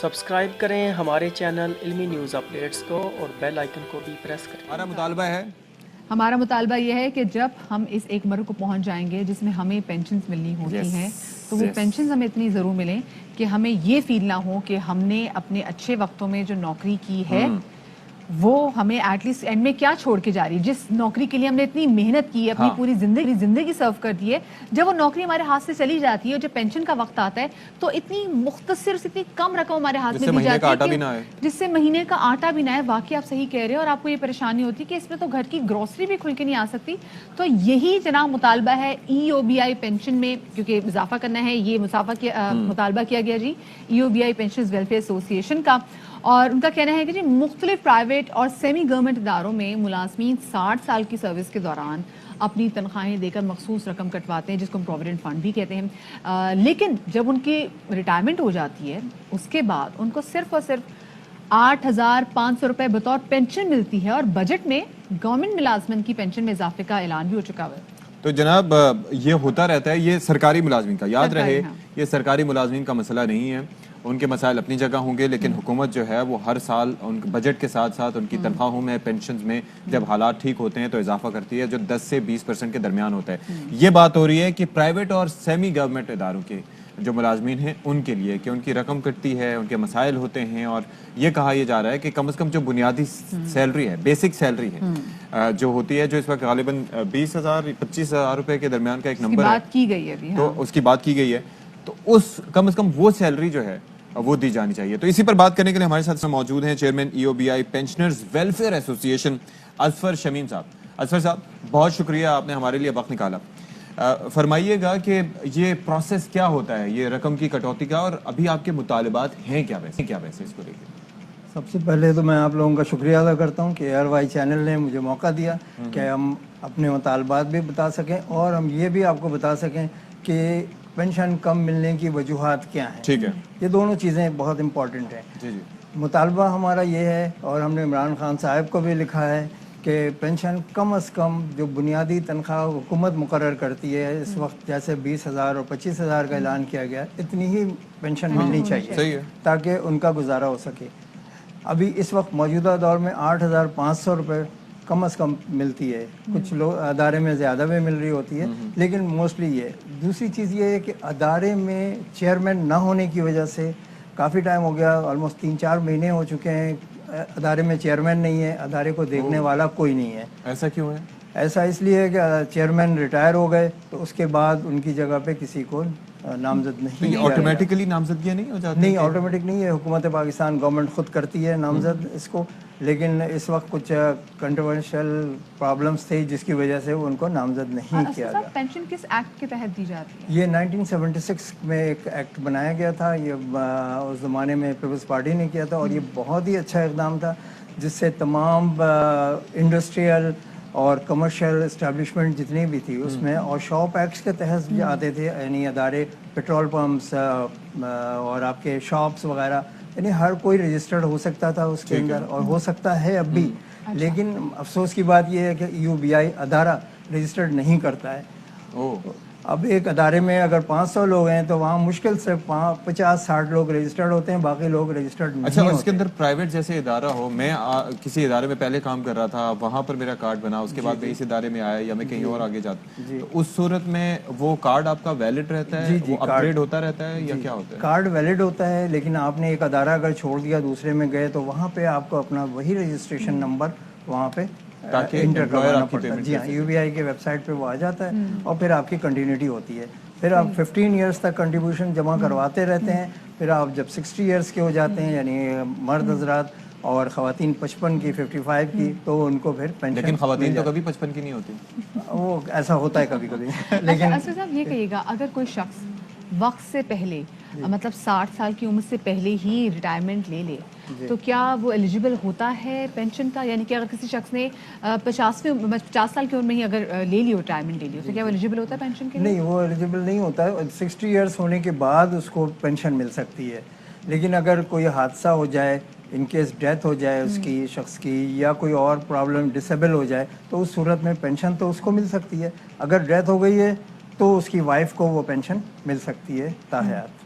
Subscribe کریں ہمارے channel علمی نیوز اپڈیٹس کو اور بیل آئیکن کو بھی پریس کریں۔ ہمارا مطالبہ یہ ہے کہ جب ہم اس ایک مرحلے کو پہنچ جائیں گے جس میں ہمیں پینشنز ملنی ہوتی ہیں تو وہ پینشنز ہمیں اتنی ضرور ملیں کہ ہمیں یہ فیل نہ ہو کہ ہم نے اپنے اچھے وقتوں میں جو نوکری کی ہے وہ ہمیں ایٹ لیسٹ اینڈ میں کیا چھوڑ کے جا رہی ہے، جس نوکری کے لیے ہم نے اتنی محنت کی ہے، اپنی پوری زندگی سرو کر دی ہے، جب وہ نوکری ہمارے ہاتھ سے چلی جاتی ہے اور جب پینشن کا وقت آتا ہے تو اتنی مختصر اتنی کم رقم ہمارے ہاتھ میں دی جاتی ہے جس سے مہینے کا آٹا بھی نہ ہے۔ واقعی آپ صحیح کہہ رہے ہیں، اور آپ کو یہ پریشانی ہوتی ہے کہ اس میں تو گھر کی گروسری بھی کھل کے نہیں آ سکتی۔ تو یہی جناب مطالبہ ہے ای او بی آئی پینشن میں، کیونکہ اضافہ کرنا ہے، یہ مطالبہ کیا گیا جی ای او بی آئی پینشنز ویلفیئر ایسوسی ایشن کا، اور ان کا کہنا ہے کہ جی مختلف پرائیویٹ اور سیمی گورنمنٹ اداروں میں ملازمین 60 سال کی سروس کے دوران اپنی تنخواہیں دے کر مخصوص رقم کٹواتے ہیں جس کو ہم پروویڈنٹ فنڈ بھی کہتے ہیں، لیکن جب ان کی ریٹائرمنٹ ہو جاتی ہے اس کے بعد ان کو صرف اور صرف 8,500 روپے بطور پینشن ملتی ہے، اور بجٹ میں گورنمنٹ ملازمین کی پینشن میں اضافے کا اعلان بھی ہو چکا ہے۔ تو جناب یہ ہوتا رہتا ہے، یہ سرکاری ملازمین کا، یاد رہے یہ سرکاری ملازمین کا مسئلہ نہیں ہے، ان کے مسائل اپنی جگہ ہوں گے، لیکن حکومت جو ہے وہ ہر سال ان بجٹ کے ساتھ ساتھ ان کی تنخواہوں میں، پینشنز میں جب حالات ٹھیک ہوتے ہیں تو اضافہ کرتی ہے، جو 10 سے 20% کے درمیان ہوتا ہے۔ یہ بات ہو رہی ہے کہ پرائیویٹ اور سیمی گورنمنٹ اداروں کے جو ملازمین ہیں ان کے لیے کہ ان کی رقم کٹتی ہے، ان کے مسائل ہوتے ہیں، اور یہ کہا یہ جا رہا ہے کہ کم از کم جو بنیادی سیلری ہے، بیسک سیلری ہے جو ہوتی ہے، جو اس وقت غالباً 20,000-25,000 روپے کے درمیان کا ایک نمبر ہے، بات کی گئی ہے تو اس کی بات کی گئی ہے، تو اس کم از کم وہ سیلری جو ہے وہ دی جانی چاہیے۔ تو اسی پر بات کرنے کے لیے ہمارے ساتھ موجود ہیں چیئرمین ای او بی آئی پینشنرز ویلفیئر ایسوسی ایشن اظفر شمیم صاحب۔ اظفر صاحب بہت شکریہ، آپ نے ہمارے لیے وقت نکالا۔ فرمائیے گا کہ یہ پروسیس کیا ہوتا ہے یہ رقم کی کٹوتی کا، اور ابھی آپ کے مطالبات ہیں کیا ویسے اس کو لے کے؟ سب سے پہلے تو میں آپ لوگوں کا شکریہ ادا کرتا ہوں کہ ARY چینل نے مجھے موقع دیا کہ ہم اپنے مطالبات بھی بتا سکیں اور ہم یہ بھی آپ کو بتا سکیں کہ پینشن کم ملنے کی وجوہات کیا ہیں۔ ٹھیک ہے، یہ دونوں چیزیں بہت امپورٹنٹ ہیں۔ جی جی، مطالبہ ہمارا یہ ہے، اور ہم نے عمران خان صاحب کو بھی لکھا ہے کہ پینشن کم از کم جو بنیادی تنخواہ حکومت مقرر کرتی ہے اس وقت، جیسے 20,000 اور 25,000 کا اعلان کیا گیا، اتنی ہی پینشن ملنی چاہیے تاکہ ان کا گزارا ہو سکے۔ ابھی اس وقت موجودہ دور میں 8,500 روپے کم از کم ملتی ہے، کچھ لوگ ادارے میں زیادہ بھی مل رہی ہوتی ہے، لیکن موسٹلی یہ۔ دوسری چیز یہ ہے کہ ادارے میں چیئرمین نہ ہونے کی وجہ سے کافی ٹائم ہو گیا، آلموسٹ 3-4 مہینے ہو چکے ہیں، ادارے میں چیئرمین نہیں ہے، ادارے کو دیکھنے والا کوئی نہیں ہے۔ ایسا کیوں ہے؟ ایسا اس لیے ہے کہ چیئرمین ریٹائر ہو گئے تو اس کے بعد ان کی جگہ پہ کسی کو نامزد نہیں کیا گیا۔ آٹومیٹکلی نامزدگیاں نہیں ہو جاتی؟ نہیں، آٹومیٹک نہیں ہے، حکومت پاکستان گورنمنٹ خود کرتی ہے نامزد اس کو، لیکن اس وقت کچھ کنٹروورشل پرابلمس تھے جس کی وجہ سے ان کو نامزد نہیں کیا گیا۔ پینشن کس ایکٹ کے تحت دی جاتی ہے؟ یہ 1976 میں ایک ایکٹ بنایا گیا تھا، یہ اس زمانے میں پیپلز پارٹی نے کیا تھا، اور یہ بہت ہی اچھا اقدام تھا جس سے تمام انڈسٹریل اور کمرشل اسٹیبلشمنٹ جتنی بھی تھی اس میں، اور شاپ ایکٹس کے تحت بھی آتے تھے، یعنی ادارے پیٹرول پمپس اور آپ کے شاپس وغیرہ، یعنی ہر کوئی رجسٹرڈ ہو سکتا تھا اس کے اندر، اور ہو سکتا ہے اب بھی۔ لیکن افسوس کی بات یہ ہے کہ ای او بی آئی ادارہ رجسٹرڈ نہیں کرتا ہے۔ اب ایک ادارے میں اگر 500 لوگ ہیں تو وہاں مشکل سے 50-60 لوگ رجسٹرڈ ہوتے ہیں، باقی لوگ رجسٹرڈ نہیں ہوتے۔ اچھا، اس کے اندر پرائیویٹ جیسے ادارہ ہو، میں کسی ادارے میں پہلے کام کر رہا تھا، وہاں پر میرا کارڈ بنا، اس کے بعد میں اس ادارے میں آیا یا میں کہیں اور آگے جاتا ہوں، تو اس صورت میں وہ کارڈ آپ کا ویلڈ رہتا ہے، وہ اپ گریڈ ہوتا رہتا ہے یا کیا ہوتا ہے؟ کارڈ ویلڈ ہوتا ہے، لیکن آپ نے ایک ادارہ اگر چھوڑ دیا دوسرے میں گئے تو وہاں پہ آپ کو اپنا وہی رجسٹریشن نمبر وہاں پہ انٹر کروانا پڑتا ہے۔ جی ہاں، یو بی آئی کے ویب سائٹ پہ وہ آ جاتا ہے، اور پھر آپ کی کنٹینیوٹی ہوتی ہے۔ پھر آپ 15 ایئرس تک کنٹریبیوشن جمع کرواتے رہتے ہیں، پھر آپ جب 60 ایئرس کے ہو جاتے ہیں، یعنی مرد حضرات اور خواتین 55 کی 55 کی، تو ان کو پھر پینشن۔ لیکن خواتین تو کبھی 55 کی نہیں ہوتی، وہ ایسا ہوتا ہے کبھی کبھی۔ لیکن اصل صاحب یہ کہیے گا، اگر کوئی شخص وقت سے پہلے مطلب 60 سال کی عمر سے پہلے ہی ریٹائرمنٹ لے لے تو کیا وہ ایلیجیبل ہوتا ہے پینشن کا؟ یعنی کہ اگر کسی شخص نے 50 سال کی عمر میں ہی اگر لے لی ریٹائرمنٹ لے لی تو کیا وہ ایلیجیبل ہوتا ہے پینشن کے لیے؟ نہیں، وہ ایلیجیبل نہیں ہوتا ہے، 60 ایئرس ہونے کے بعد اس کو پینشن مل سکتی ہے، لیکن اگر کوئی حادثہ ہو جائے، ان کیس ڈیتھ ہو جائے اس کی شخص کی، یا کوئی اور پرابلم ڈسیبل ہو جائے، تو اس صورت میں پینشن تو اس کو مل سکتی ہے۔ اگر ڈیتھ ہو گئی ہے تو اس کی وائف کو وہ پینشن مل سکتی ہے تاحیات۔